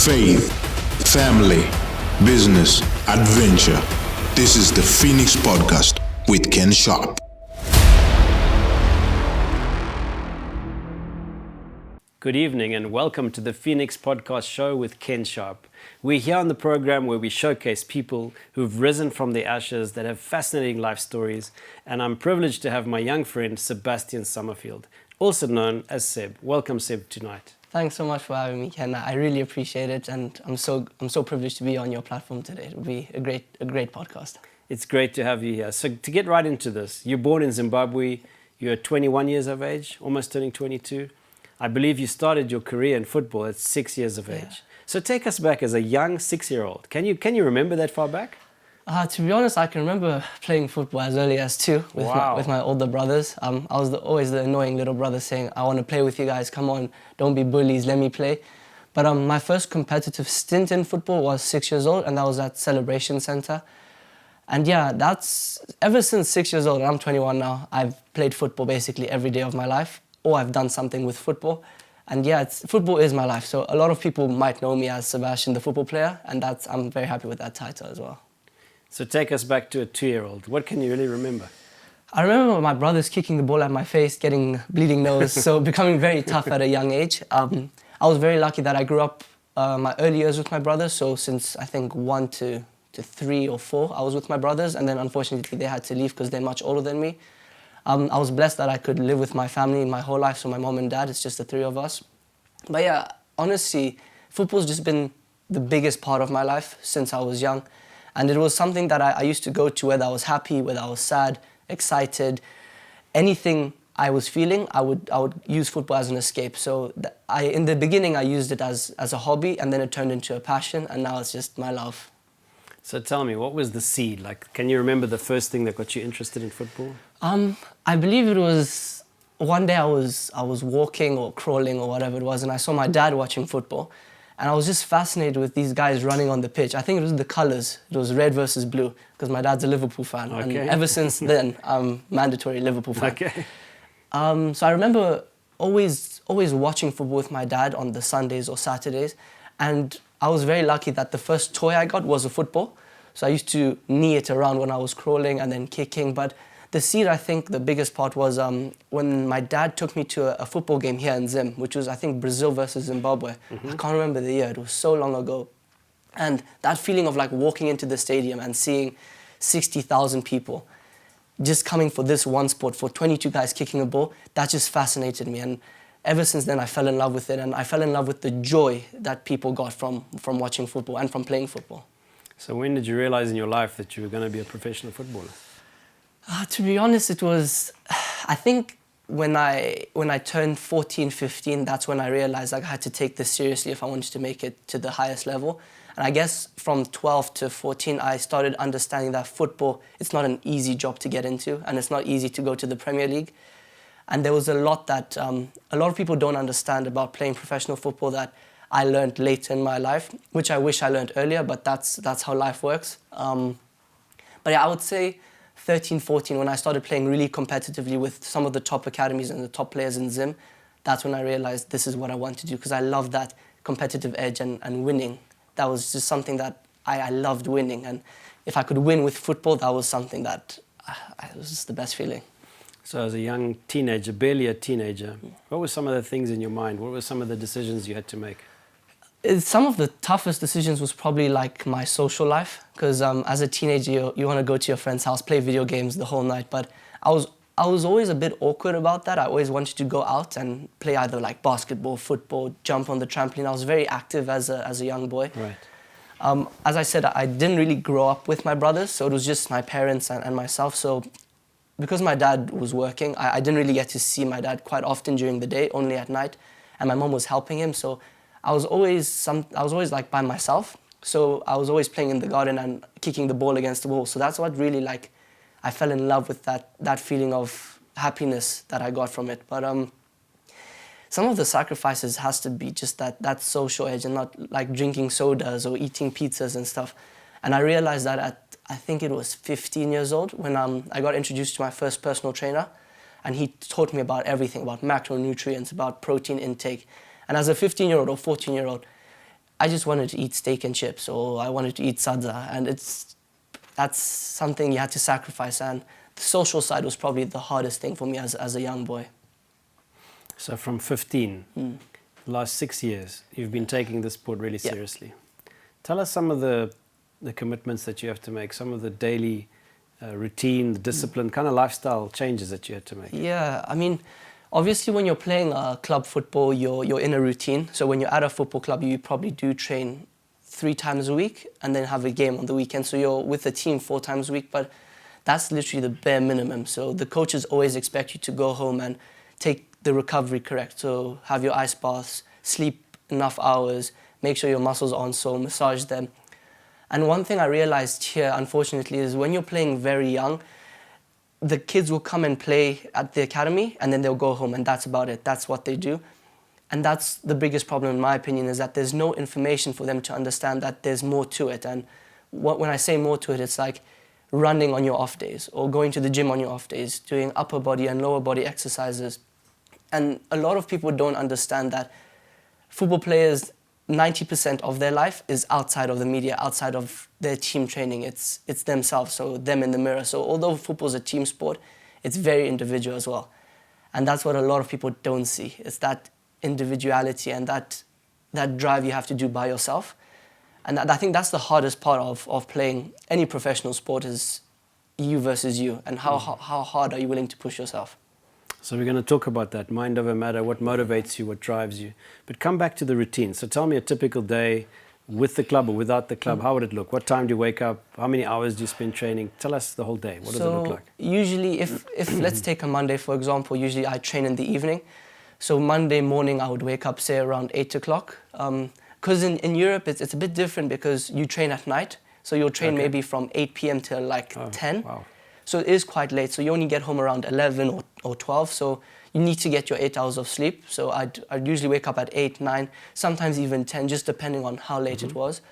faith, family, business, adventure. This is the Phoenix Podcast with Ken Sharpe. Good evening and welcome to the Phoenix Podcast Show with Ken Sharpe. We're here on the program where we showcase people who've risen from the ashes that have fascinating life stories, and I'm privileged to have my young friend Sebastien Summerfield, also known as Seb. Welcome, Seb, tonight. Thanks so much for having me, Ken. I really appreciate it, and I'm so privileged to be on your platform today. It'll be a great podcast. It's great to have you here. So to get right into this, you're born in Zimbabwe. You're 21 years of age, almost turning 22. I believe you started your career in football at 6 years of age. So take us back as a young 6-year-old. Can you remember that far back? To be honest, I can remember playing football as early as 2 with my older brothers. I was always the annoying little brother saying, I want to play with you guys, come on, don't be bullies, let me play. But my first competitive stint in football was 6 years old, and that was at Celebration Centre. And yeah, that's ever since 6 years old, and I'm 21 now, I've played football basically every day of my life, or I've done something with football. And yeah, football is my life. So a lot of people might know me as Sebastien, the football player, and I'm very happy with that title as well. So take us back to a 2-year-old. What can you really remember? I remember my brothers kicking the ball at my face, getting bleeding nose, so becoming very tough at a young age. I was very lucky that I grew up my early years with my brothers, so since I think 1 to 3 or 4, I was with my brothers, and then unfortunately they had to leave because they're much older than me. I was blessed that I could live with my family my whole life, so my mom and dad, it's just the 3 of us. But yeah, honestly, football's just been the biggest part of my life since I was young. And it was something that I used to go to whether I was happy, whether I was sad, excited. Anything I was feeling, I would use football as an escape. So in the beginning, I used it as a hobby, and then it turned into a passion, and now it's just my love. So tell me, what was the seed? Like, can you remember the first thing that got you interested in football? I believe it was one day I was walking or crawling or whatever it was, and I saw my dad watching football. And I was just fascinated with these guys running on the pitch. I think it was the colours. It was red versus blue, because my dad's a Liverpool fan. Okay. And ever since then, I'm mandatory Liverpool fan. Okay. So I remember always watching football with my dad on the Sundays or Saturdays. And I was very lucky that the first toy I got was a football. So I used to knee it around when I was crawling and then kicking. But the seed, I think, the biggest part was when my dad took me to a football game here in Zim, which was, I think, Brazil versus Zimbabwe. Mm-hmm. I can't remember the year. It was so long ago. And that feeling of like walking into the stadium and seeing 60,000 people just coming for this one sport, for 22 guys kicking a ball, that just fascinated me. And ever since then, I fell in love with it. And I fell in love with the joy that people got from watching football and from playing football. So when did you realize in your life that you were going to be a professional footballer? To be honest, it was, I think when I turned 14, 15, that's when I realized like, I had to take this seriously if I wanted to make it to the highest level. And I guess from 12 to 14, I started understanding that football, it's not an easy job to get into, and it's not easy to go to the Premier League. And there was a lot that a lot of people don't understand about playing professional football that I learned later in my life, which I wish I learned earlier, but that's how life works. But yeah, I would say 13, 14, when I started playing really competitively with some of the top academies and the top players in Zim, that's when I realized this is what I want to do, because I love that competitive edge and winning. That was just something that I loved winning. And if I could win with football, that was something that it was just the best feeling. So as a young teenager, barely a teenager, what were some of the things in your mind? What were some of the decisions you had to make? Some of the toughest decisions was probably like my social life, because as a teenager, you want to go to your friend's house, play video games the whole night. But I was always a bit awkward about that. I always wanted to go out and play either like basketball, football, jump on the trampoline. I was very active as a young boy. Right. As I said, I didn't really grow up with my brothers, so it was just my parents and myself. So because my dad was working, I didn't really get to see my dad quite often during the day, only at night. And my mom was helping him, so I was always like by myself. So I was always playing in the garden and kicking the ball against the wall. So that's what really like I fell in love with that feeling of happiness that I got from it. But some of the sacrifices has to be just that social edge and not like drinking sodas or eating pizzas and stuff. And I realized that at, I think it was 15 years old when I got introduced to my first personal trainer, and he taught me about everything, about macronutrients, about protein intake. And as a 15-year-old or 14-year-old, I just wanted to eat steak and chips, or I wanted to eat sadza, and that's something you had to sacrifice, and the social side was probably the hardest thing for me as a young boy. So from 15, the last 6 years, you've been taking the sport really Yeah. seriously. Tell us some of the commitments that you have to make, some of the daily routine, the discipline, kind of lifestyle changes that you had to make. Yeah, I mean, obviously when you're playing club football, you're in a routine. So when you're at a football club, you probably do train 3 times a week and then have a game on the weekend. So you're with the team 4 times a week, but that's literally the bare minimum. So the coaches always expect you to go home and take the recovery correct. So have your ice baths, sleep enough hours, make sure your muscles are on sore, massage them. And one thing I realized here, unfortunately, is when you're playing very young, the kids will come and play at the academy and then they'll go home and that's about it. That's what they do. And that's the biggest problem, in my opinion, is that there's no information for them to understand that there's more to it. And when I say more to it, it's like running on your off days or going to the gym on your off days, doing upper body and lower body exercises. And a lot of people don't understand that football players, 90% of their life is outside of the media, outside of their team training. It's themselves, so them in the mirror. So although football's a team sport, it's very individual as well. And that's what a lot of people don't see. It's that individuality and that drive you have to do by yourself. And I think that's the hardest part of playing any professional sport, is you versus you, and how hard are you willing to push yourself. So we're going to talk about that, mind over matter, what motivates you, what drives you. But come back to the routine. So tell me a typical day with the club or without the club. How would it look? What time do you wake up? How many hours do you spend training? Tell us the whole day. What does it look like? Usually, if let's take a Monday, for example, usually I train in the evening. So Monday morning, I would wake up, say, around 8 o'clock. Because in Europe, it's a bit different because you train at night. So you'll train maybe from 8 p.m. till like 10. Wow. So it is quite late. So you only get home around 11 or 12. So you need to get your 8 hours of sleep. So I'd usually wake up at 8, 9, sometimes even 10, just depending on how late it was.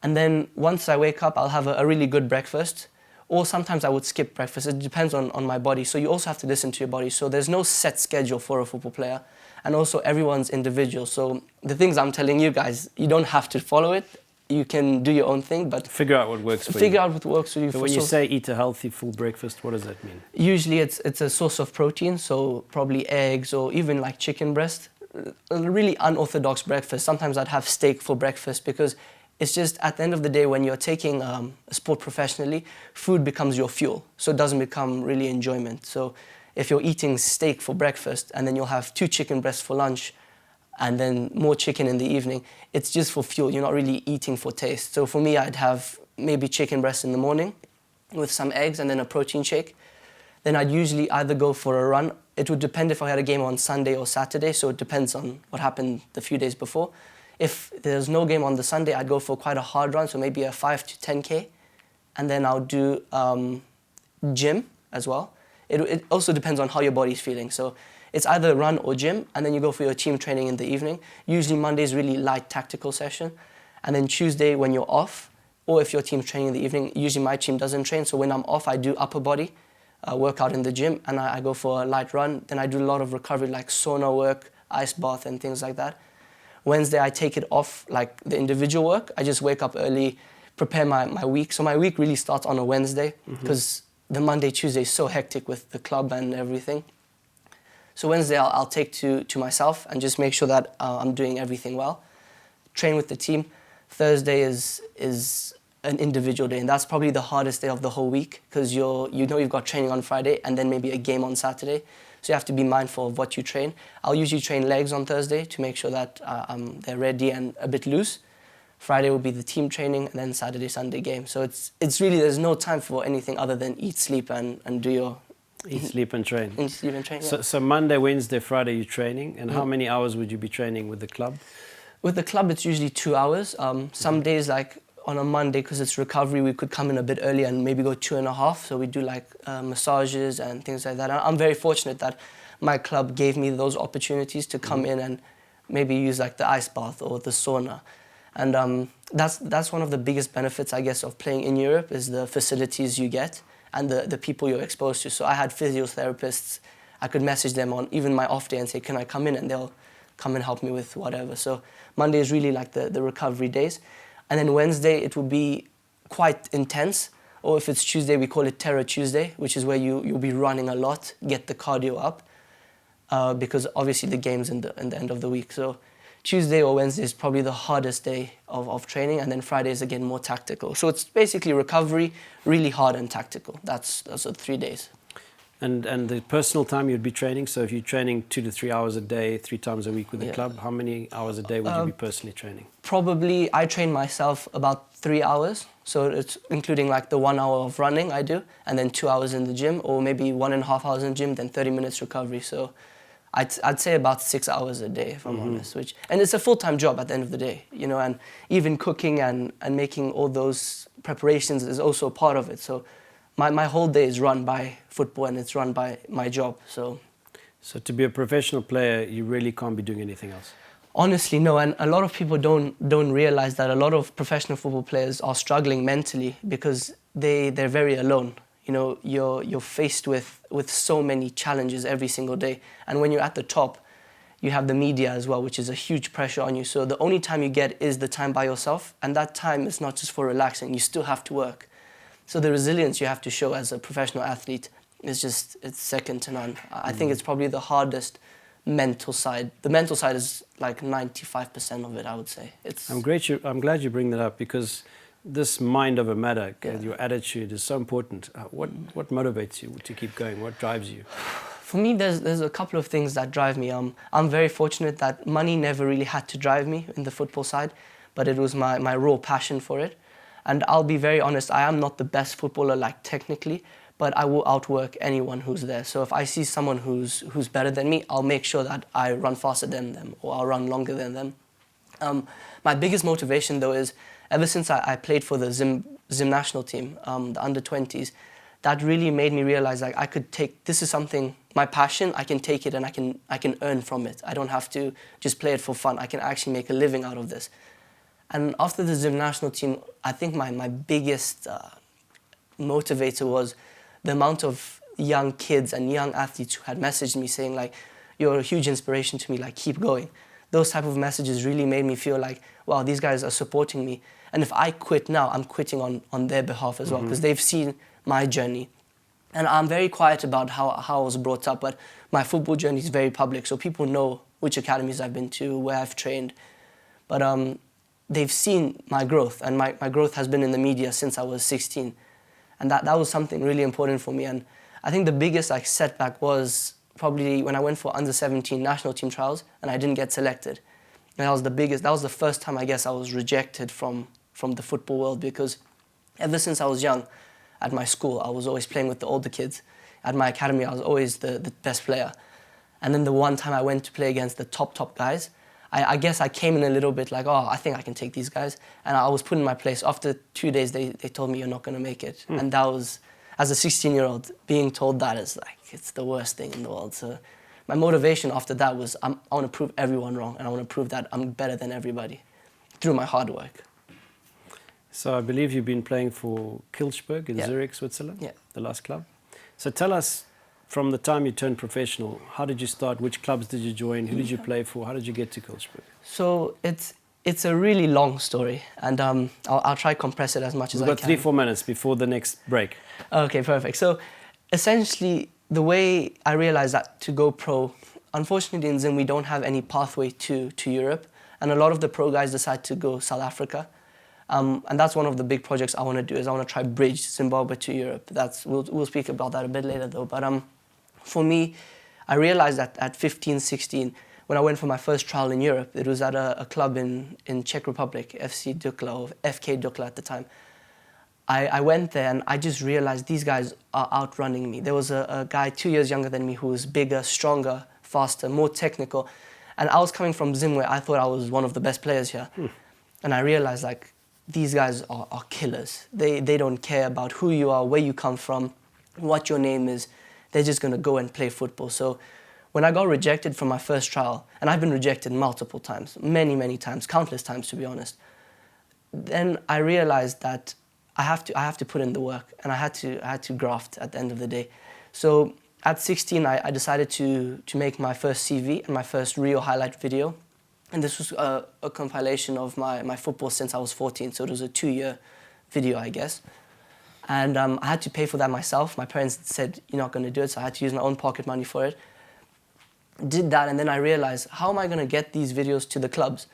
And then once I wake up, I'll have a really good breakfast. Or sometimes I would skip breakfast. It depends on my body. So you also have to listen to your body. So there's no set schedule for a football player. And also everyone's individual. So the things I'm telling you guys, you don't have to follow it. You can do your own thing, but figure out what works for you. Figure out what works for you. So when you say eat a healthy full breakfast, what does that mean? Usually it's a source of protein, so probably eggs or even like chicken breast. A really unorthodox breakfast. Sometimes I'd have steak for breakfast because it's just at the end of the day when you're taking a sport professionally, food becomes your fuel. So it doesn't become really enjoyment. So if you're eating steak for breakfast and then you'll have 2 chicken breasts for lunch, and then more chicken in the evening, it's just for fuel. You're not really eating for taste. So for me, I'd have maybe chicken breast in the morning with some eggs and then a protein shake. Then I'd usually either go for a run. It would depend if I had a game on Sunday or Saturday, so it depends on what happened the few days before. If there's no game on the Sunday, I'd go for quite a hard run, so maybe a 5 to 10K. And then I'll do gym as well. It also depends on how your body's feeling. So it's either run or gym, and then you go for your team training in the evening. Usually Monday's really light tactical session. And then Tuesday when you're off, or if your team's training in the evening, usually my team doesn't train, so when I'm off, I do upper body, workout in the gym, and I go for a light run. Then I do a lot of recovery, like sauna work, ice bath, and things like that. Wednesday, I take it off, like the individual work. I just wake up early, prepare my week. So my week really starts on a Wednesday, because the Monday, Tuesday is so hectic with the club and everything. So Wednesday, I'll take to myself and just make sure that I'm doing everything well. Train with the team. Thursday is an individual day, and that's probably the hardest day of the whole week because you've got training on Friday and then maybe a game on Saturday. So you have to be mindful of what you train. I'll usually train legs on Thursday to make sure that they're ready and a bit loose. Friday will be the team training, and then Saturday, Sunday game. So it's really, there's no time for anything other than eat, sleep, and do your... Eat, sleep and train. Eat, sleep and train, yeah. So Monday, Wednesday, Friday you're training, and how many hours would you be training with the club? With the club, it's usually 2 hours. Some days, like on a Monday, because it's recovery, we could come in a bit early and maybe go 2.5. So we do like massages and things like that. And I'm very fortunate that my club gave me those opportunities to come in and maybe use like the ice bath or the sauna. And that's one of the biggest benefits, I guess, of playing in Europe is the facilities you get and the people you're exposed to. So I had physiotherapists. I could message them on even my off day and say, can I come in? And come and help me with whatever. So Monday is really like the recovery days. And then Wednesday, it will be quite intense. Or if it's Tuesday, we call it Terror Tuesday, which is where you'll be running a lot, get the cardio up, because obviously the game's in the end of the week. So Tuesday or Wednesday is probably the hardest day of training, and then Friday is again more tactical. So it's basically recovery, really hard and tactical. That's the 3 days. And the personal time you'd be training, so if you're training 2 to 3 hours a day, 3 times a week with the club, how many hours a day would you be personally training? Probably, I train myself about 3 hours. So it's including like the 1 hour of running I do, and then 2 hours in the gym, or maybe 1.5 hours in the gym, then 30 minutes recovery. So I'd say about 6 hours a day, if I'm honest. And it's a full-time job at the end of the day, you know, and even cooking and making all those preparations is also a part of it. So my whole day is run by football, and it's run by my job. So to be a professional player, you really can't be doing anything else? Honestly, no. And a lot of people don't realize that a lot of professional football players are struggling mentally because they're very alone. You know, you're faced with so many challenges every single day. And when you're at the top, you have the media as well, which is a huge pressure on you. So the only time you get is the time by yourself. And that time is not just for relaxing. You still have to work. So the resilience you have to show as a professional athlete it's second to none. I think it's probably the hardest mental side. The mental side is like 95% of it, I would say. I'm glad you bring that up, because this mind over matter, your attitude is so important. What motivates you to keep going? What drives you? For me, there's a couple of things that drive me. I'm very fortunate that money never really had to drive me in the football side, but it was my raw passion for it. And I'll be very honest, I am not the best footballer, like technically, but I will outwork anyone who's there. So if I see someone who's better than me, I'll make sure that I run faster than them, or I'll run longer than them. My biggest motivation, though, is ever since I played for the Zim national team, the under-20s, that really made me realize like I could this is something, my passion, I can take it and I can earn from it. I don't have to just play it for fun. I can actually make a living out of this. And after the Zim national team, I think my biggest motivator was the amount of young kids and young athletes who had messaged me saying like, you're a huge inspiration to me, like keep going. Those type of messages really made me feel like, wow, these guys are supporting me. And if I quit now, I'm quitting on their behalf as well, because they've seen my journey. And I'm very quiet about how I was brought up, but my football journey is very public, so people know which academies I've been to, where I've trained. But they've seen my growth, and my growth has been in the media since I was 16. And that was something really important for me. And I think the biggest setback was probably when I went for under-17 national team trials and I didn't get selected. And that was the first time I guess I was rejected from the football world, because ever since I was young, at my school, I was always playing with the older kids. At my academy, I was always the best player. And then the one time I went to play against the top guys, I guess I came in a little bit like, oh, I think I can take these guys. And I was put in my place. After 2 days, they told me, you're not going to make it. And that was, as a 16-year-old, being told that is like, it's the worst thing in the world. So my motivation after that was, I want to prove everyone wrong, and I want to prove that I'm better than everybody through my hard work. So I believe you've been playing for Kilchberg in Zürich, Switzerland, the last club. So tell us, from the time you turned professional, how did you start? Which clubs did you join? Who did you play for? How did you get to Kilchberg? So it's a really long story, and I'll try to compress it as much as I can. We've got 3-4 minutes before the next break. Okay, perfect. So essentially, the way I realized that to go pro, unfortunately in Zim we don't have any pathway to Europe, and a lot of the pro guys decide to go South Africa. And that's one of the big projects I want to do, is I want to try bridge Zimbabwe to Europe. We'll speak about that a bit later though. But for me, I realized that at 15, 16, when I went for my first trial in Europe, it was at a club in Czech Republic, FC Dukla, or FK Dukla at the time. I went there and I just realized these guys are outrunning me. There was a guy 2 years younger than me who was bigger, stronger, faster, more technical. And I was coming from Zim, where I thought I was one of the best players here. And I realized like, these guys are killers. They don't care about who you are, where you come from, what your name is. They're just going to go and play football. So when I got rejected from my first trial, and I've been rejected multiple times, many times, countless times to be honest, then I realized that I have to put in the work, and I had to graft at the end of the day. So at 16, I decided to make my first CV and my first Rio highlight video. And this was a compilation of my football since I was 14, so it was a 2-year video, I guess. And I had to pay for that myself. My parents said, you're not going to do it, so I had to use my own pocket money for it. Did that, and then I realized, how am I going to get these videos to the clubs?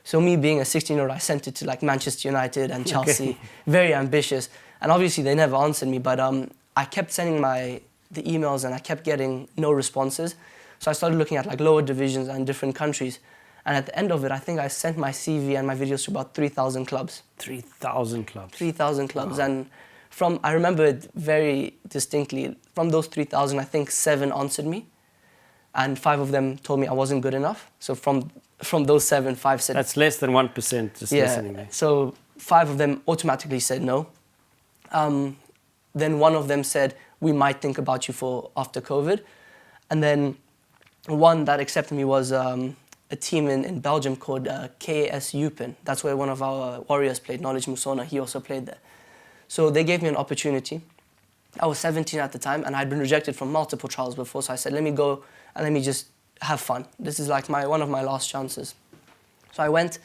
So me being a 16-year-old, I sent it to like Manchester United and Chelsea, okay. Very ambitious. And obviously they never answered me, but I kept sending the emails and I kept getting no responses. So I started looking at like lower divisions and different countries. And at the end of it, I think I sent my CV and my videos to about 3,000 clubs. 3,000 clubs? 3,000 clubs. Wow. And I remember it very distinctly, from those 3,000, I think 7 answered me. And 5 of them told me I wasn't good enough. So from those 7, 5 said... That's less than 1% just listening there. So 5 of them automatically said no. Then 1 of them said, we might think about you for after COVID. And then 1 that accepted me was a team in Belgium called KS Eupen. That's where one of our warriors played, Knowledge Musona. He also played there. So they gave me an opportunity. I was 17 at the time, and I'd been rejected from multiple trials before, so I said, let me go and let me just have fun. This is like one of my last chances. So I went,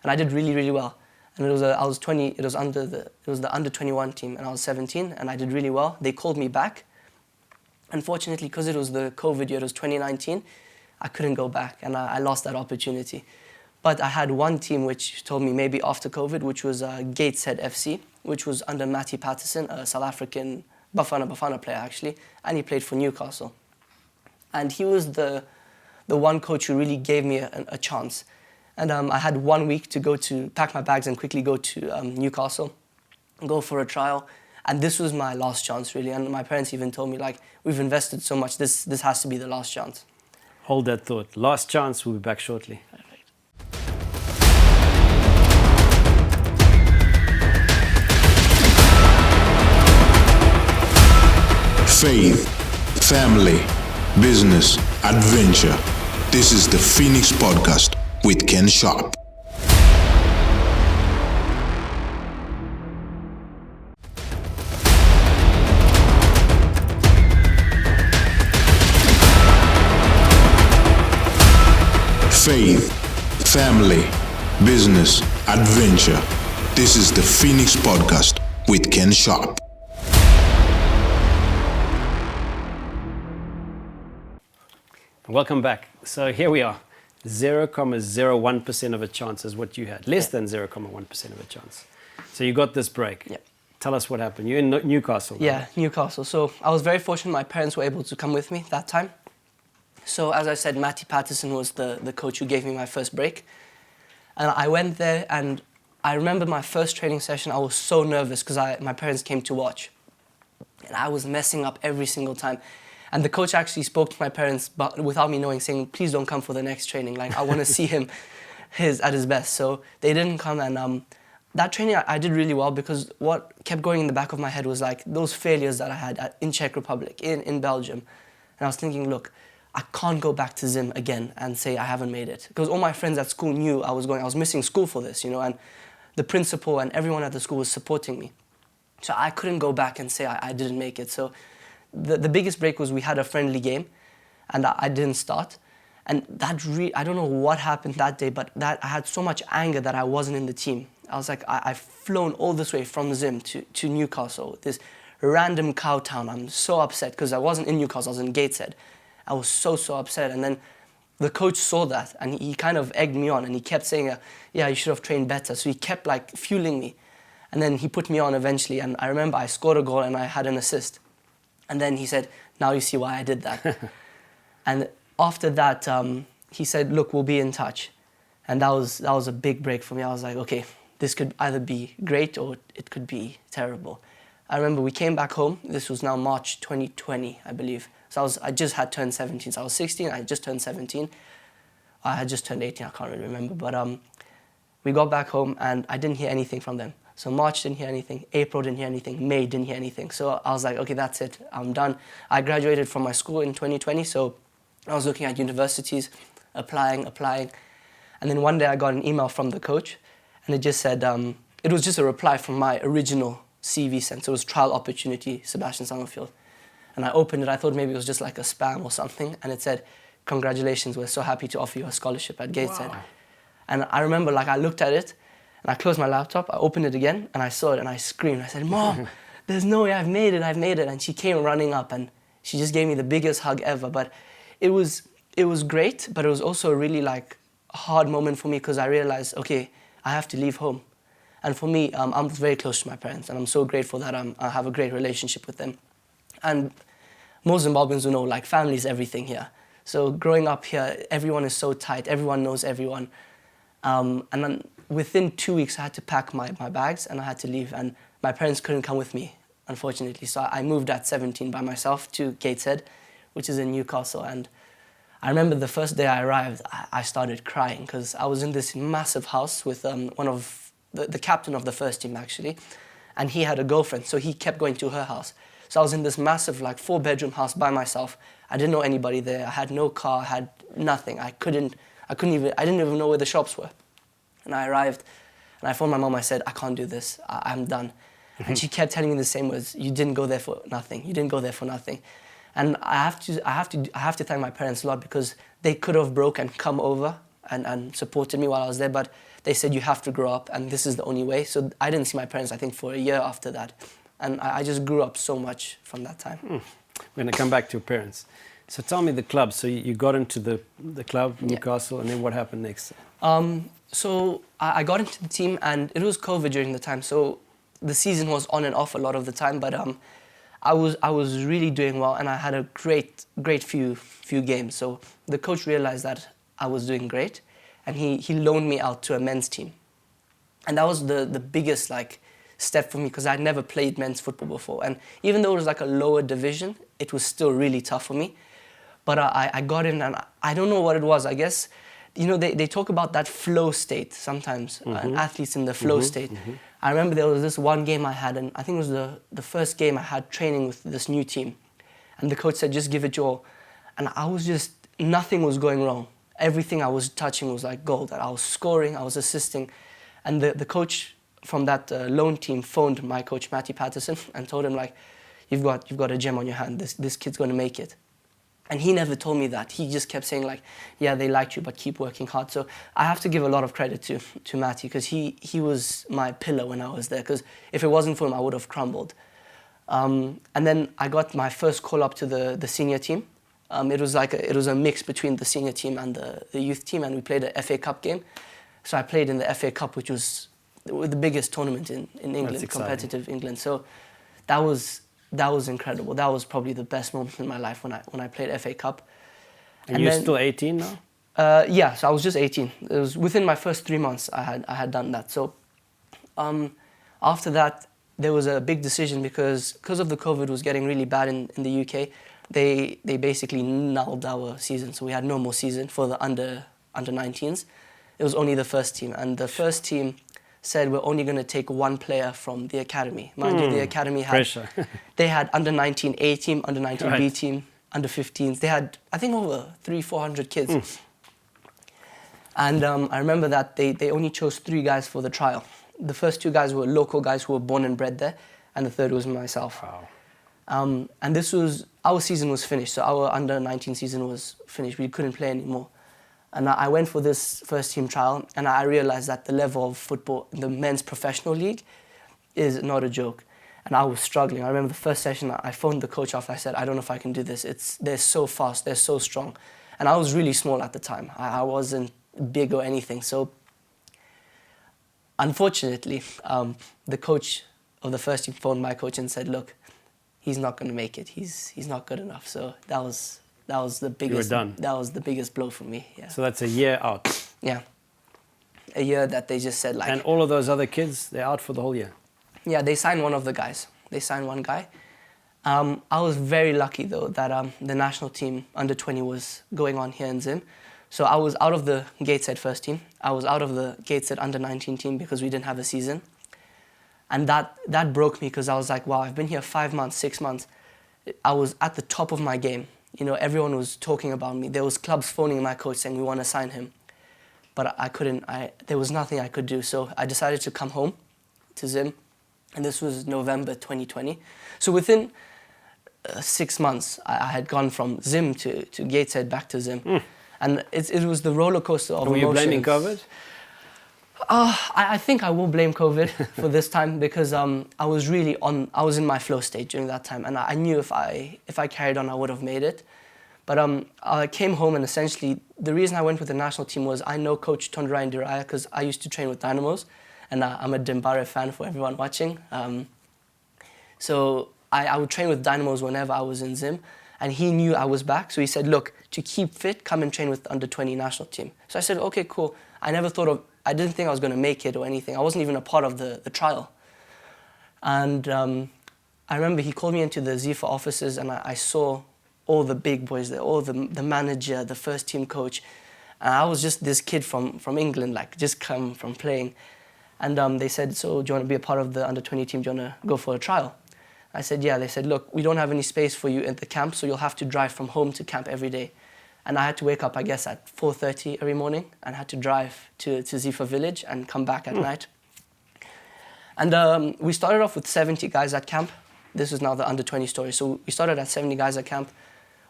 and I did really, really well. And it was the under 21 team, and I was 17, and I did really well. They called me back. Unfortunately, because it was the COVID year, it was 2019, I couldn't go back, and I lost that opportunity. But I had one team which told me maybe after COVID, which was Gateshead FC, which was under Matty Patterson, a South African Bafana player actually, and he played for Newcastle. And he was the one coach who really gave me a chance. And I had 1 week to pack my bags and quickly go to Newcastle, go for a trial. And this was my last chance, really. And my parents even told me, like, we've invested so much, this has to be the last chance. Hold that thought. Last chance, we'll be back shortly. Perfect. Faith, family, business, adventure. This is the Phoenix Podcast with Ken Sharpe. Faith, family, business, adventure. This is the Phoenix Podcast with Ken Sharpe. Welcome back. So here we are. 0.01% of a chance is what you had. Less than 0.1% of a chance. So you got this break. Yeah. Tell us what happened. You're in Newcastle. Right? Yeah, Newcastle. So I was very fortunate my parents were able to come with me that time. So as I said, Matty Patterson was the coach who gave me my first break. And I went there, and I remember my first training session, I was so nervous because my parents came to watch. And I was messing up every single time. And the coach actually spoke to my parents, but without me knowing, saying, please don't come for the next training. Like, I want to see him at his best. So they didn't come, and that training I did really well, because what kept going in the back of my head was like those failures that I had in Czech Republic, in Belgium. And I was thinking, look, I can't go back to Zim again and say I haven't made it. Because all my friends at school knew I was missing school for this, and the principal and everyone at the school was supporting me. So I couldn't go back and say I didn't make it. So the biggest break was we had a friendly game, and I didn't start. And I don't know what happened that day, but I had so much anger that I wasn't in the team. I was like, I've flown all this way from Zim to Newcastle, this random cow town. I'm so upset because I wasn't in Newcastle, I was in Gateshead. I was so upset. And then the coach saw that, and he kind of egged me on, and he kept saying, yeah, you should have trained better. So he kept like fueling me. And then he put me on eventually, and I remember I scored a goal and I had an assist. And then he said, now you see why I did that. And after that, he said, look, we'll be in touch. And that was a big break for me. I was like, okay, this could either be great or it could be terrible. I remember we came back home. This was now March 2020, I believe. So I just had turned 17. So I was 16, I had just turned 17. I had just turned 18, I can't really remember. But we got back home, and I didn't hear anything from them. So March didn't hear anything, April didn't hear anything, May didn't hear anything. So I was like, okay, that's it, I'm done. I graduated from my school in 2020, so I was looking at universities, applying. And then one day I got an email from the coach, and it just said, it was just a reply from my original CV sent. So it was trial opportunity, Sebastien Summerfield. And I opened it, I thought maybe it was just like a spam or something, and it said, "Congratulations, we're so happy to offer you a scholarship at Gateshead." Wow. And I remember like I looked at it, and I closed my laptop, I opened it again, and I saw it, and I screamed. I said, "Mom, there's no way, I've made it. And she came running up, and she just gave me the biggest hug ever. But it was great, but it was also a really like hard moment for me, because I realized, okay, I have to leave home. And for me, I'm very close to my parents, and I'm so grateful that I have a great relationship with them. And most Zimbabweans will know, like, family is everything here. So growing up here, everyone is so tight, everyone knows everyone. And then within 2 weeks, I had to pack my bags, and I had to leave. And my parents couldn't come with me, unfortunately. So I moved at 17 by myself to Gateshead, which is in Newcastle. And I remember the first day I arrived, I started crying, because I was in this massive house with one of the captain of the first team, actually. And he had a girlfriend, so he kept going to her house. So I was in this massive, like, 4-bedroom house by myself. I didn't know anybody there. I had no car, I had nothing. I didn't even know where the shops were. And I arrived, and I phoned my mom. I said, "I can't do this. I'm done." And she kept telling me the same words: "You didn't go there for nothing. You didn't go there for nothing." And I have to thank my parents a lot, because they could have broke and come over and supported me while I was there, but they said, "You have to grow up, and this is the only way." So I didn't see my parents, I think, for a year after that. And I just grew up so much from that time. We're going to come back to your parents. So tell me the club. So you got into the club, Newcastle, and then what happened next? So I got into the team, and it was COVID during the time, so the season was on and off a lot of the time, but I was really doing well, and I had a great few games. So the coach realized that I was doing great, and he loaned me out to a men's team. And that was the biggest like step for me, because I'd never played men's football before. And even though it was like a lower division, it was still really tough for me. But I got in, and I don't know what it was. I guess, you know, they talk about that flow state sometimes, athletes in the flow state. I remember there was this one game I had, and I think it was the first game I had training with this new team. And the coach said, "Just give it your all." And I was just, nothing was going wrong. Everything I was touching was like gold. I was scoring, I was assisting. And the coach from that loan team phoned my coach, Matty Patterson, and told him, like, you've got a gem on your hand. This kid's going to make it. And he never told me that. He just kept saying, like, "Yeah, they liked you, but keep working hard." So I have to give a lot of credit to Matty, because he was my pillar when I was there, because if it wasn't for him, I would have crumbled. And then I got my first call up to the senior team. It was a mix between the senior team and the youth team, and we played an FA Cup game. So I played in the FA Cup, which was the biggest tournament in England, competitive England. So that was incredible. That was probably the best moment in my life when I played FA Cup. And you're still 18 now? Yeah, so I was just 18. It was within my first 3 months I had done that. So after that, there was a big decision, because of the COVID was getting really bad in the UK. They basically nulled our season, so we had no more season for the under 19s. It was only the first team, and the first team said, "We're only going to take one player from the academy." Mind you, the academy had pressure. They had under 19 A team, under 19 B team, under 15s. They had, I think, over 300-400 kids. And I remember that they only chose 3 guys for the trial. The first 2 guys were local guys who were born and bred there, and the third was myself. Wow. And our season was finished, so our under 19 season was finished. We couldn't play anymore. And I went for this first team trial, and I realized that the level of football in the men's professional league is not a joke. And I was struggling. I remember the first session, I phoned the coach after. I said, "I don't know if I can do this. They're so fast, they're so strong." And I was really small at the time. I wasn't big or anything. So unfortunately, the coach of the first team phoned my coach and said, "Look, he's not going to make it. He's not good enough." So that was the biggest. You were done. That was the biggest blow for me. Yeah. So that's a year out. Yeah. A year that they just said, like. And all of those other kids, they're out for the whole year. Yeah, they signed one of the guys. They signed one guy. I was very lucky though that the national team under 20 was going on here in Zim. So I was out of the Gateshead first team. I was out of the Gateshead under 19 team, because we didn't have a season. And that broke me, because I was like, wow, I've been here 5 months, 6 months. I was at the top of my game. You know, everyone was talking about me. There was clubs phoning my coach saying, "We want to sign him." But I couldn't, there was nothing I could do. So I decided to come home to Zim. And this was November 2020. So within 6 months, I had gone from Zim to Gateshead back to Zim. And it was the roller coaster of emotions. Were you blaming COVID? I think I will blame COVID for this time because I was in my flow state during that time, and I knew if I carried on, I would have made it. But I came home, and essentially the reason I went with the national team was I know Coach Tonderai Ndiraya because I used to train with Dynamos, and I'm a Dimbare fan for everyone watching. So I would train with Dynamos whenever I was in Zim, and he knew I was back. So he said, look, to keep fit, come and train with the under-20 national team. So I said, okay, cool. I didn't think I was going to make it or anything. I wasn't even a part of the trial. And I remember he called me into the Zifa offices, and I saw all the big boys there, all the manager, the first team coach. And I was just this kid from England, like just come from playing. And they said, so do you want to be a part of the under-20 team? Do you want to go for a trial? I said, yeah. They said, look, we don't have any space for you at the camp, so you'll have to drive from home to camp every day. And I had to wake up, I guess, at 4:30 every morning, and had to drive to Zifa village and come back at night. And we started off with 70 guys at camp. This is now the under-20 story. So we started at 70 guys at camp.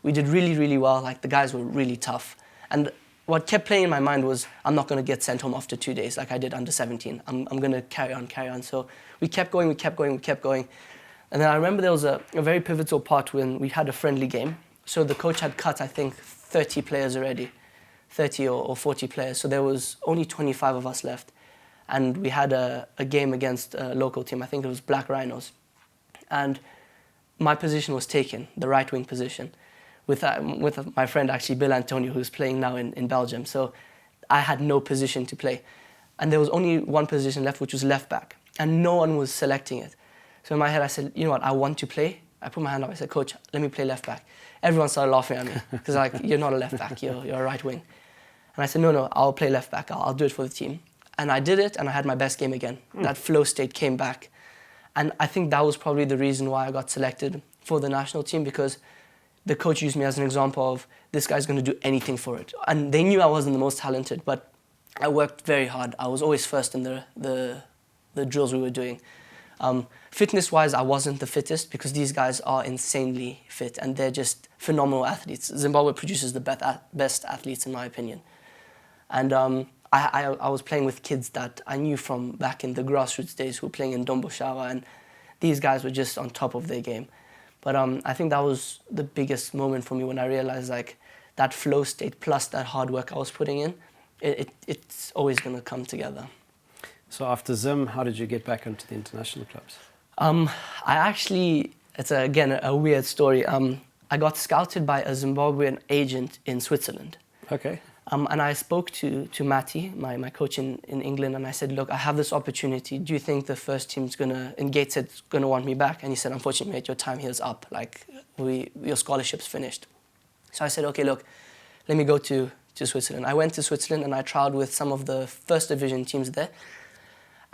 We did really, really well. Like, the guys were really tough. And what kept playing in my mind was, I'm not going to get sent home after 2 days like I did under 17. I'm going to carry on. So we kept going. And then I remember there was a very pivotal part when we had a friendly game. So the coach had cut, I think, 30 players already, 30 or 40 players. So there was only 25 of us left. And we had a game against a local team. I think it was Black Rhinos. And my position was taken, the right wing position, with my friend, actually, Bill Antonio, who's playing now in Belgium. So I had no position to play. And there was only one position left, which was left back. And no one was selecting it. So in my head, I said, you know what, I want to play. I put my hand up, I said, coach, let me play left back. Everyone started laughing at me because like, you're not a left back, you're a right wing. And I said, no, I'll play left back, I'll do it for the team. And I did it, and I had my best game again. That flow state came back. And I think that was probably the reason why I got selected for the national team, because the coach used me as an example of, this guy's going to do anything for it. And they knew I wasn't the most talented, but I worked very hard. I was always first in the drills we were doing. Fitness-wise, I wasn't the fittest because these guys are insanely fit and they're just phenomenal athletes. Zimbabwe produces the best athletes, in my opinion. And I was playing with kids that I knew from back in the grassroots days who were playing in Domboshawa, and these guys were just on top of their game. But I think that was the biggest moment for me when I realized like that flow state plus that hard work I was putting in, it's always going to come together. So after Zim, how did you get back into the international clubs? It's again a weird story. I got scouted by a Zimbabwean agent in Switzerland. Okay. And I spoke to Matty, my coach in England, and I said, look, I have this opportunity. Do you think the first team's in Gateshead gonna want me back? And he said, unfortunately, mate, your time here's up. Like, your scholarship's finished. So I said, okay, look, let me go to Switzerland. I went to Switzerland and I trialed with some of the first division teams there.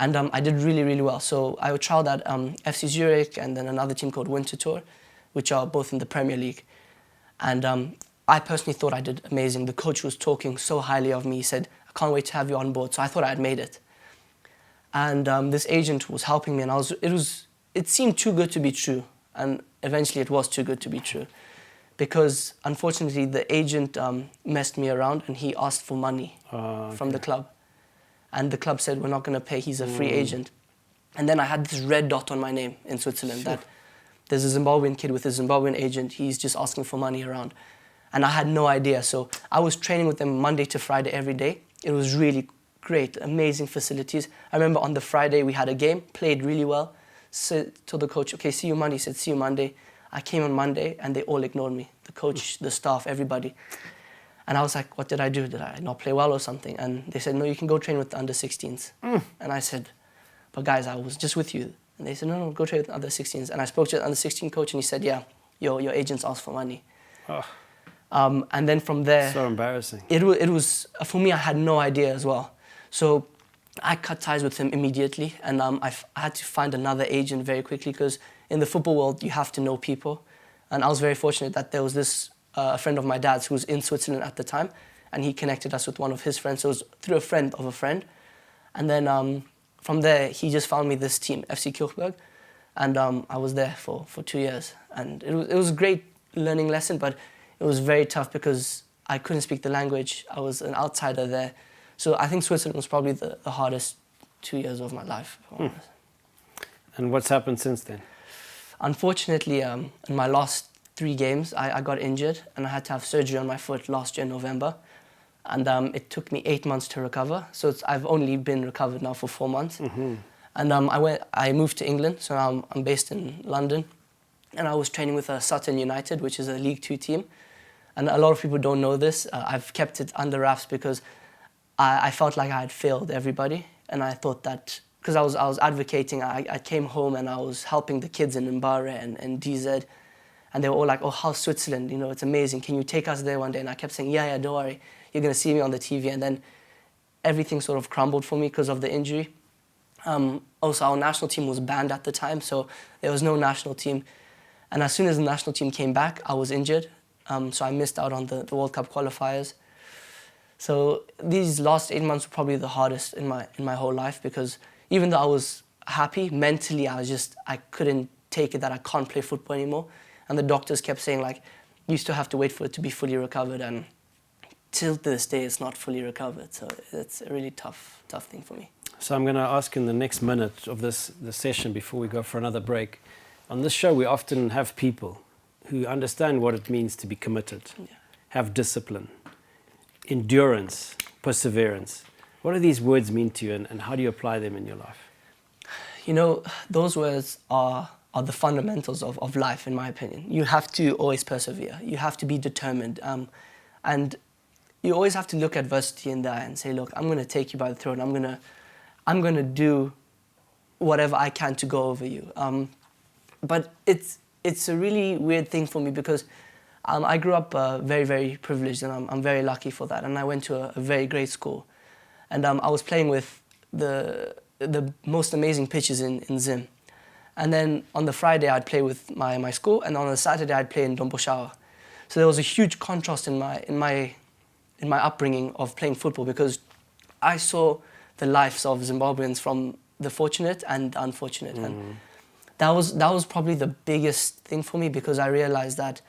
And I did really, really well. So I trialed at FC Zürich and then another team called Winterthur, which are both in the Premier League. And I personally thought I did amazing. The coach was talking so highly of me. He said, I can't wait to have you on board. So I thought I had made it. And this agent was helping me, and it seemed too good to be true. And eventually it was too good to be true. Because unfortunately the agent messed me around and he asked for money from the club. And the club said, we're not going to pay, he's a free agent. And then I had this red dot on my name in Switzerland that there's a Zimbabwean kid with a Zimbabwean agent, he's just asking for money around. And I had no idea. So I was training with them Monday to Friday every day. It was really great, amazing facilities. I remember on the Friday we had a game, played really well. So, told the coach, okay, see you Monday. He said, see you Monday. I came on Monday and they all ignored me. The coach, the staff, everybody. And I was like, what did I do? Did I not play well or something? And they said, no, you can go train with the under-16s. And I said, but guys, I was just with you. And they said, no, go train with the under-16s. And I spoke to the under-16 coach and he said, yeah, your agents asked for money. And then from there... So embarrassing. It was, for me, I had no idea as well. So I cut ties with him immediately. And I had to find another agent very quickly because in the football world, you have to know people. And I was very fortunate that there was this... a friend of my dad's who was in Switzerland at the time, and he connected us with one of his friends. So it was through a friend of a friend. And then from there, he just found me this team, FC Kirchberg. And I was there for 2 years. And it was a great learning lesson, but it was very tough because I couldn't speak the language. I was an outsider there. So I think Switzerland was probably the hardest 2 years of my life, if I'm honest. And what's happened since then? Unfortunately, in my last 3 games, I got injured and I had to have surgery on my foot last year in November. And it took me 8 months to recover. So I've only been recovered now for 4 months. Mm-hmm. And I moved to England, so now I'm based in London. And I was training with Sutton United, which is a League 2 team. And a lot of people don't know this. I've kept it under wraps because I felt like I had failed everybody. And I thought that, because I was advocating, I came home and I was helping the kids in Mbare and DZ. And they were all like, oh, how's Switzerland? You know, it's amazing. Can you take us there one day? And I kept saying, yeah, don't worry. You're going to see me on the TV. And then everything sort of crumbled for me because of the injury. Also, our national team was banned at the time, so there was no national team. And as soon as the national team came back, I was injured. So I missed out on the World Cup qualifiers. So these last 8 months were probably the hardest in my whole life, because even though I was happy, mentally I couldn't take it that I can't play football anymore. And the doctors kept saying, like, you still have to wait for it to be fully recovered. And till this day, it's not fully recovered. So it's a really tough thing for me. So I'm going to ask in the next minute of this session, before we go for another break. On this show, we often have people who understand what it means to be committed, have discipline, endurance, perseverance. What do these words mean to you, and how do you apply them in your life? You know, those words are the fundamentals of life, in my opinion. You have to always persevere. You have to be determined. And you always have to look adversity in the eye and say, look, I'm going to take you by the throat. I'm going to do whatever I can to go over you. But it's a really weird thing for me, because I grew up very, very privileged, and I'm very lucky for that. And I went to a very great school. And I was playing with the most amazing pitches in Zim. And then on the Friday, I'd play with my school, and on the Saturday, I'd play in Domboshawa. So there was a huge contrast in my upbringing of playing football, because I saw the lives of Zimbabweans from the fortunate and the unfortunate. And that was probably the biggest thing for me, because I realized that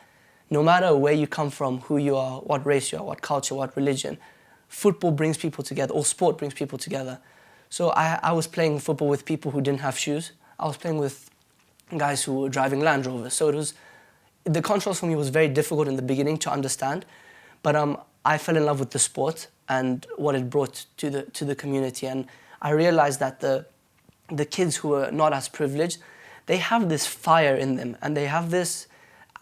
no matter where you come from, who you are, what race you are, what culture, what religion, football brings people together, or sport brings people together. So I was playing football with people who didn't have shoes. I was playing with guys who were driving Land Rovers. So the contrast for me was very difficult in the beginning to understand. But I fell in love with the sport and what it brought to the community. And I realized that the kids who are not as privileged, they have this fire in them, and they have this,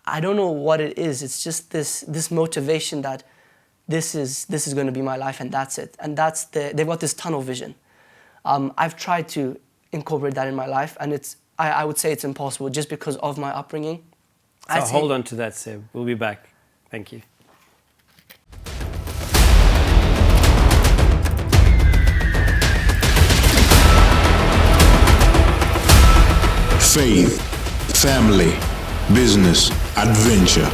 I don't know what it is, it's just this motivation that this is going to be my life, and that's it. And they've got this tunnel vision. I've tried to incorporate that in my life, and I would say it's impossible just because of my upbringing. So hold on to that, Seb. We'll be back. Thank you. Faith, family, business, adventure.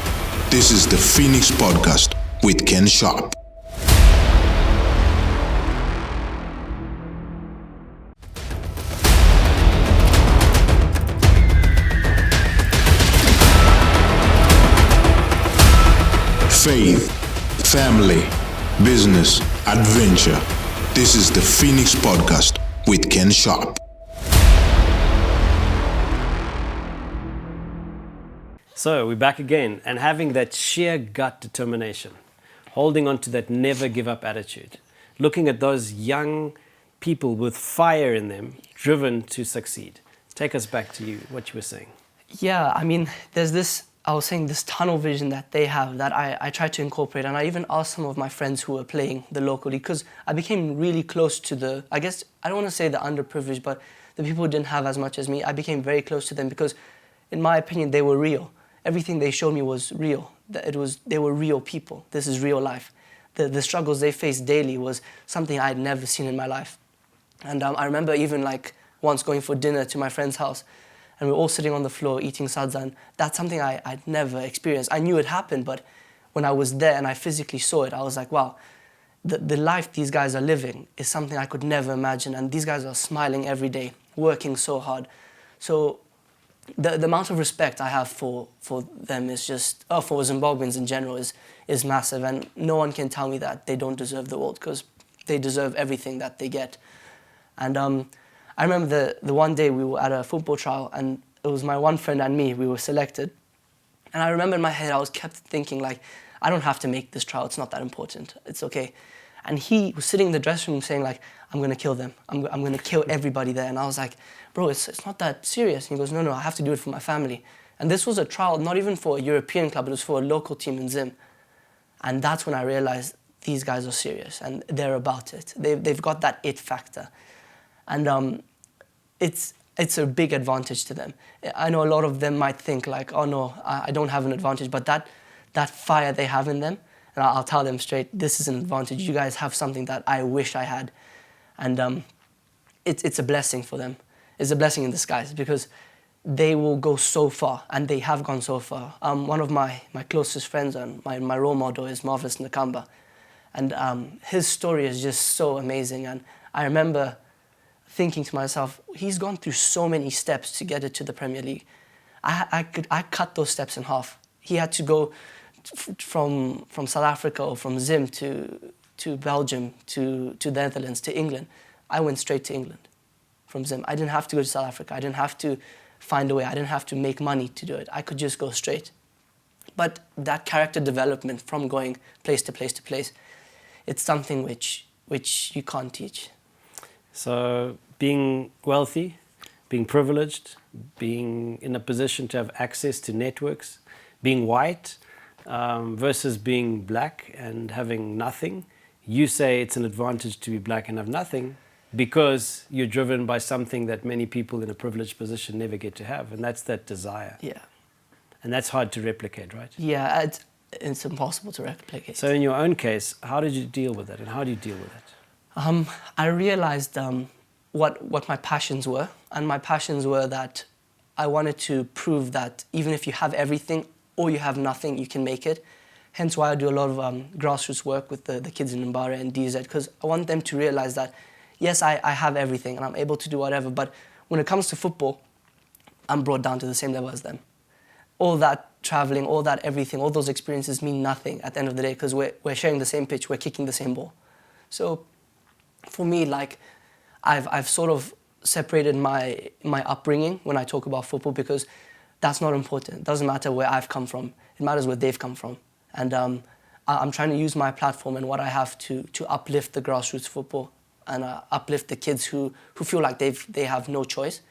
This is the Phoenix Podcast with Ken Sharpe. Faith, family, business, adventure. This is the Phoenix Podcast with Ken Sharpe. So we're back again, and having that sheer gut determination, holding on to that never give up attitude, looking at those young people with fire in them, driven to succeed. Take us back to what you were saying. Yeah, I mean, there's this tunnel vision that they have that I try to incorporate. And I even asked some of my friends who were playing the local league, because I became really close to I don't want to say the underprivileged, but the people who didn't have as much as me. I became very close to them because, in my opinion, they were real. Everything they showed me was real. They were real people. This is real life. The struggles they faced daily was something I had never seen in my life. And I remember even once going for dinner to my friend's house, and we were all sitting on the floor eating sadza. That's something I'd never experienced. I knew it happened, but when I was there and I physically saw it, I was like, wow, the life these guys are living is something I could never imagine. And these guys are smiling every day, working so hard. So the amount of respect I have for them is just, for Zimbabweans in general, is massive. And no one can tell me that they don't deserve the world, because they deserve everything that they get. And I remember the one day we were at a football trial, and it was my one friend and me, we were selected. And I remember in my head, I was kept thinking, like, I don't have to make this trial, it's not that important, it's okay. And he was sitting in the dressing room saying, like, I'm going to kill them. I'm going to kill everybody there. And I was like, bro, it's not that serious. And he goes, no, I have to do it for my family. And this was a trial, not even for a European club, it was for a local team in Zim. And that's when I realized these guys are serious and they're about it. They've got that it factor. And it's a big advantage to them. I know a lot of them might think like, oh no, I don't have an advantage, but that fire they have in them, and I'll tell them straight, this is an advantage. You guys have something that I wish I had. And it's a blessing for them. It's a blessing in disguise, because they will go so far, and they have gone so far. One of my closest friends and my role model is Marvelous Nakamba. And his story is just so amazing. And I remember thinking to myself, he's gone through so many steps to get it to the Premier League. I cut those steps in half. He had to go from South Africa or from Zim to Belgium, to the Netherlands, to England. I went straight to England from Zim. I didn't have to go to South Africa. I didn't have to find a way. I didn't have to make money to do it. I could just go straight. But that character development from going place to place to place, it's something which you can't teach. So being wealthy, being privileged, being in a position to have access to networks, being white versus being black and having nothing, you say it's an advantage to be black and have nothing because you're driven by something that many people in a privileged position never get to have, and that's that desire. Yeah. And that's hard to replicate, right? Yeah, it's impossible to replicate. So in your own case, how did you deal with that, and how do you deal with it? I realized what my passions were, and my passions were that I wanted to prove that even if you have everything or you have nothing, you can make it. Hence why I do a lot of grassroots work with the kids in Mbare and DZ, because I want them to realize that, yes, I have everything and I'm able to do whatever, but when it comes to football, I'm brought down to the same level as them. All that traveling, all that everything, all those experiences mean nothing at the end of the day, because we're sharing the same pitch, we're kicking the same ball. So for me, like, I've sort of separated my upbringing when I talk about football, because that's not important. It doesn't matter where I've come from. It matters where they've come from. And I'm trying to use my platform and what I have to uplift the grassroots football and uplift the kids who feel like they have no choice.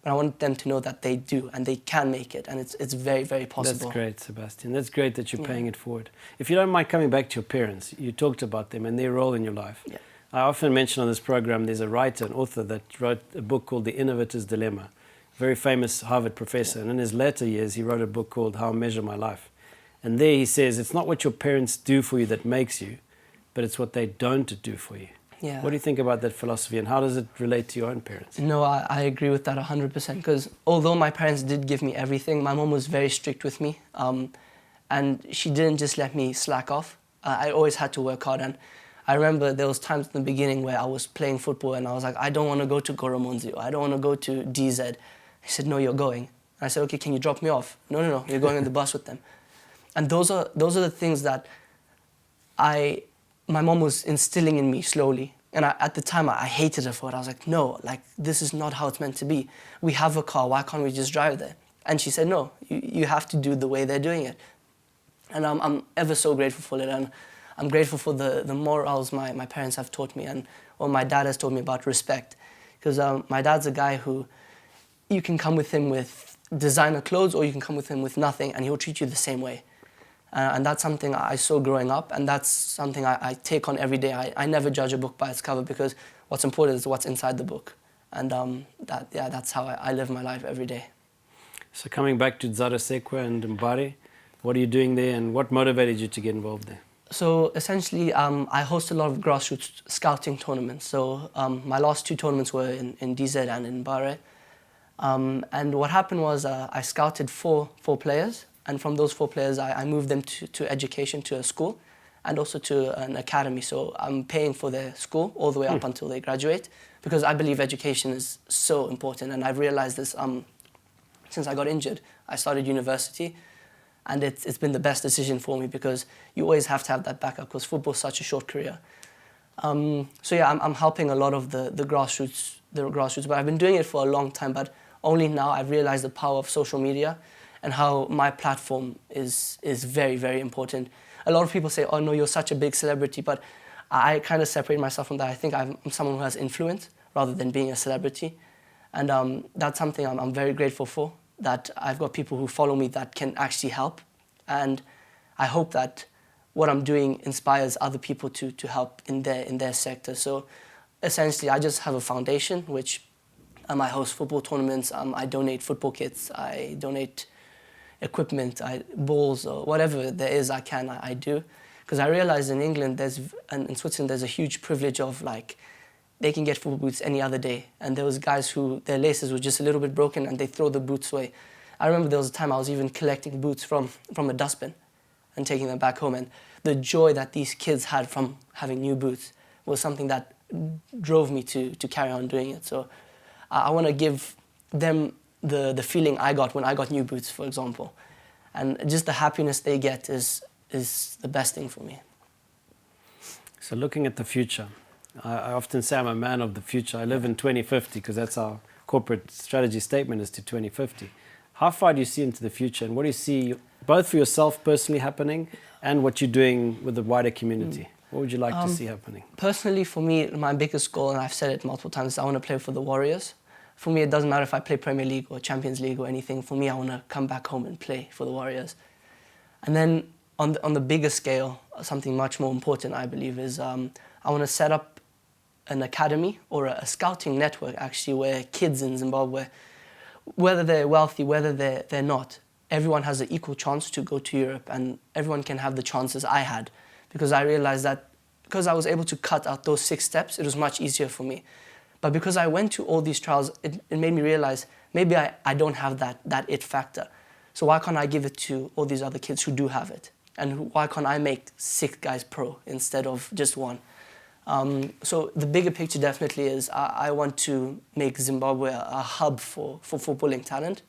But I want them to know that they do and they can make it, and it's very, very possible. That's great, Sebastien. That's great that you're paying it forward. If you don't mind coming back to your parents, you talked about them and their role in your life. Yeah. I often mention on this program there's a writer, an author that wrote a book called The Innovator's Dilemma, very famous Harvard professor. And in his later years, he wrote a book called How I Measure My Life. And there he says, it's not what your parents do for you that makes you, but it's what they don't do for you. Yeah. What do you think about that philosophy, and how does it relate to your own parents? No, I agree with that 100%, because although my parents did give me everything, my mom was very strict with me, and she didn't just let me slack off. I always had to work hard, and I remember there was times in the beginning where I was playing football and I was like, I don't want to go to Goromonzi, or I don't want to go to DZ. He said, no, you're going. And I said, okay, can you drop me off? No, you're going on the bus with them. And those are the things that my mom was instilling in me slowly. And at the time, I hated her for it. I was like, no, like, this is not how it's meant to be. We have a car, why can't we just drive there? And she said, no, you have to do the way they're doing it. And I'm ever so grateful for it. And I'm grateful for the morals my parents have taught me, and what my dad has taught me about respect. Because my dad's a guy who, you can come with him with designer clothes, or you can come with him with nothing, and he'll treat you the same way. And that's something I saw growing up, and that's something I take on every day. I never judge a book by its cover, because what's important is what's inside the book. And that's how I live my life every day. So coming back to Zarasekwa and Mbare, what are you doing there, and what motivated you to get involved there? So essentially, I host a lot of grassroots scouting tournaments. So my last 2 tournaments were in DZ and in Mbare. And what happened was I scouted 4 players. And from those 4 players, I moved them to education, to a school, and also to an academy. So I'm paying for their school all the way up until they graduate, because I believe education is so important. And I've realized this since I got injured, I started university, and it's been the best decision for me because you always have to have that backup because football's such a short career. So yeah, I'm helping a lot of the grassroots, but I've been doing it for a long time, but only now I've realized the power of social media and how my platform is very, very important. A lot of people say, oh no, you're such a big celebrity, but I kind of separate myself from that. I think I'm someone who has influence rather than being a celebrity. And that's something I'm very grateful for, that I've got people who follow me that can actually help. And I hope that what I'm doing inspires other people to help in their sector. So essentially, I just have a foundation, which I host football tournaments, I donate football kits, I donate equipment, balls, or whatever there is I do. Because I realized in England and in Switzerland there's a huge privilege of like, they can get football boots any other day. And there was guys who their laces were just a little bit broken and they throw the boots away. I remember there was a time I was even collecting boots from a dustbin and taking them back home. And the joy that these kids had from having new boots was something that drove me to carry on doing it. So I want to give them the feeling I got when I got new boots, for example. And just the happiness they get is the best thing for me. So looking at the future, I often say I'm a man of the future. I live in 2050 because that's our corporate strategy statement is to 2050. How far do you see into the future, and what do you see both for yourself personally happening and what you're doing with the wider community? What would you like to see happening? Personally, for me, my biggest goal, and I've said it multiple times, is I want to play for the Warriors. For me, it doesn't matter if I play Premier League or Champions League or anything. For me, I want to come back home and play for the Warriors. And then on the bigger scale, something much more important, I believe, is I want to set up an academy or a scouting network, actually, where kids in Zimbabwe, whether they're wealthy, whether they're not, everyone has an equal chance to go to Europe, and everyone can have the chances I had. Because I realized that because I was able to cut out those 6 steps, it was much easier for me. But because I went to all these trials, it made me realize maybe I don't have that it factor. So why can't I give it to all these other kids who do have it? And why can't I make 6 guys pro instead of just 1? So the bigger picture definitely is I want to make Zimbabwe a hub for footballing talent.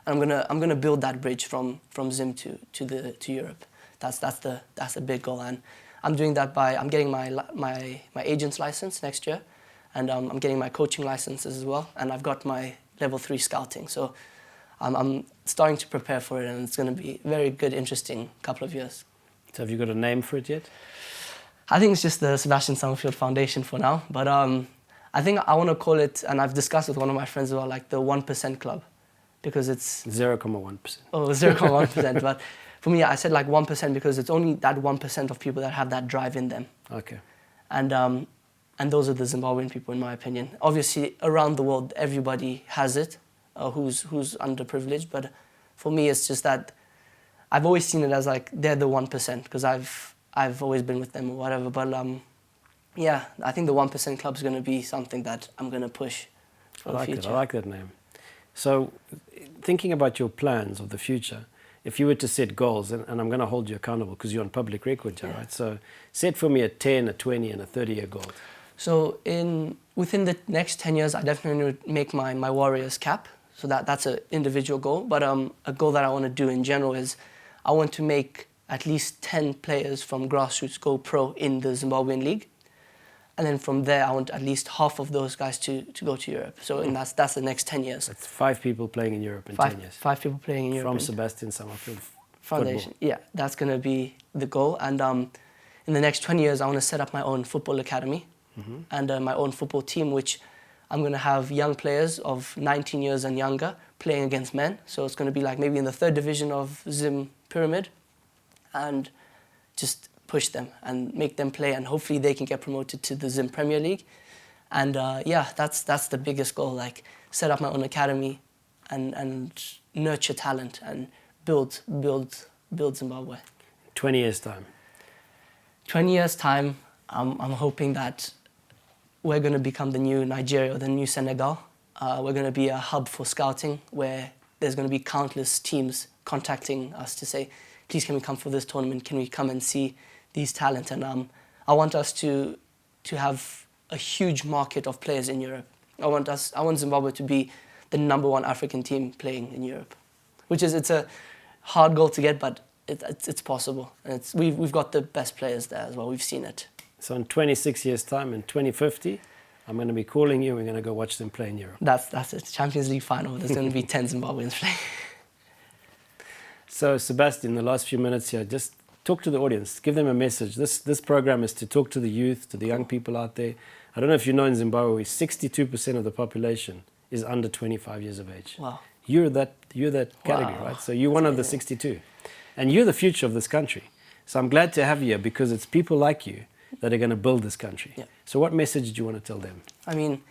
And I'm gonna build that bridge from Zim to Europe. That's the big goal, and I'm doing that by I'm getting my agent's license next year, and I'm getting my coaching licenses as well, and I've got my level 3 scouting. So I'm starting to prepare for it, and it's going to be a very good, interesting couple of years. So have you got a name for it yet? I think it's just the Sebastien Summerfield Foundation for now, but I think I want to call it, and I've discussed with one of my friends as well, like the 1% Club, because it's 0.1%. Oh, 0.1%, but for me, I said like 1% because it's only that 1% of people that have that drive in them. Okay. And those are the Zimbabwean people, in my opinion. Obviously, around the world, everybody has it, who's underprivileged. But for me, it's just that I've always seen it as like they're the 1% because I've always been with them or whatever. But yeah, I think the 1% Club is going to be something that I'm going to push for the future. I like that name. So, thinking about your plans of the future, if you were to set goals, and I'm going to hold you accountable because you're on public record, yeah. Right? So, set for me a 10, a 20, and a 30-year goal. So, within the next 10 years, I definitely would make my Warriors cap. So that's an individual goal. But a goal that I want to do in general is I want to make at least 10 players from grassroots go pro in the Zimbabwean League. And then from there, I want at least half of those guys to go to Europe. So and that's the next 10 years. That's 5 people playing in Europe in 10 years. 5 people playing in Europe. From Sebastien Summerfield Foundation. Football. Yeah, that's going to be the goal. And in the next 20 years, I want to set up my own football academy and my own football team, which I'm going to have young players of 19 years and younger playing against men. So it's going to be like maybe in the 3rd division of Zim Pyramid, and just push them and make them play, and hopefully they can get promoted to the Zim Premier League. And yeah, that's the biggest goal, like set up my own academy and nurture talent and build Zimbabwe. 20 years time. 20 years time, I'm hoping that we're going to become the new Nigeria or the new Senegal. We're going to be a hub for scouting where there's going to be countless teams contacting us to say, please can we come for this tournament? Can we come and see these talent? And I want us to have a huge market of players in Europe. I want Zimbabwe to be the #1 African team playing in Europe, it's a hard goal to get, but it's possible. And we've got the best players there as well. We've seen it. So in 26 years' time, in 2050, I'm going to be calling you. We're going to go watch them play in Europe. That's it. Champions League final. There's going to be 10 Zimbabweans playing. So Sebastien, the last few minutes here, just talk to the audience. Give them a message. This program is to talk to the youth, to the young people out there. I don't know if you know, in Zimbabwe, 62% of the population is under 25 years of age. Wow. You're that category, right? So you're one of the 62. And you're the future of this country. So I'm glad to have you here because it's people like you that are going to build this country. Yeah. So what message do you want to tell them? I mean,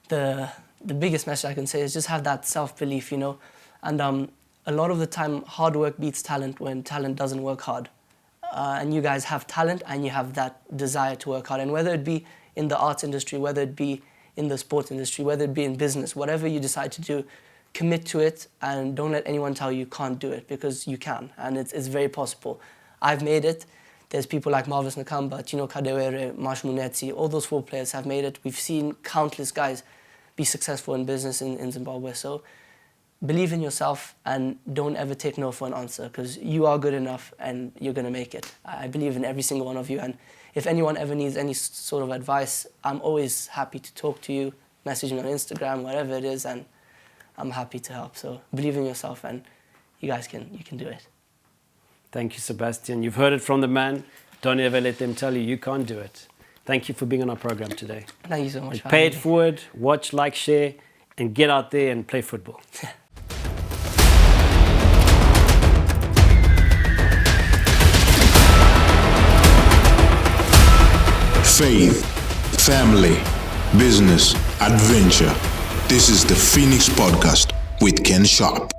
the biggest message I can say is just have that self-belief, you know. And a lot of the time, hard work beats talent when talent doesn't work hard. And you guys have talent and you have that desire to work hard. And whether it be in the arts industry, whether it be in the sports industry, whether it be in business, whatever you decide to do, commit to it and don't let anyone tell you can't do it, because you can, and it's very possible. I've made it. There's people like Marvis Nakamba, Tino Kadewere, Marsh Munetsi, all those 4 players have made it. We've seen countless guys be successful in business in Zimbabwe. So believe in yourself and don't ever take no for an answer, because you are good enough and you're going to make it. I believe in every single one of you, and if anyone ever needs any sort of advice, I'm always happy to talk to you, message me on Instagram, whatever it is, and I'm happy to help. So believe in yourself and you can do it. Thank you, Sebastien. You've heard it from the man. Don't ever let them tell you you can't do it. Thank you for being on our program today. Thank you so much. Pay it forward, watch, like, share, and get out there and play football. Faith, family, business, adventure. This is the Phoenix Podcast with Ken Sharpe.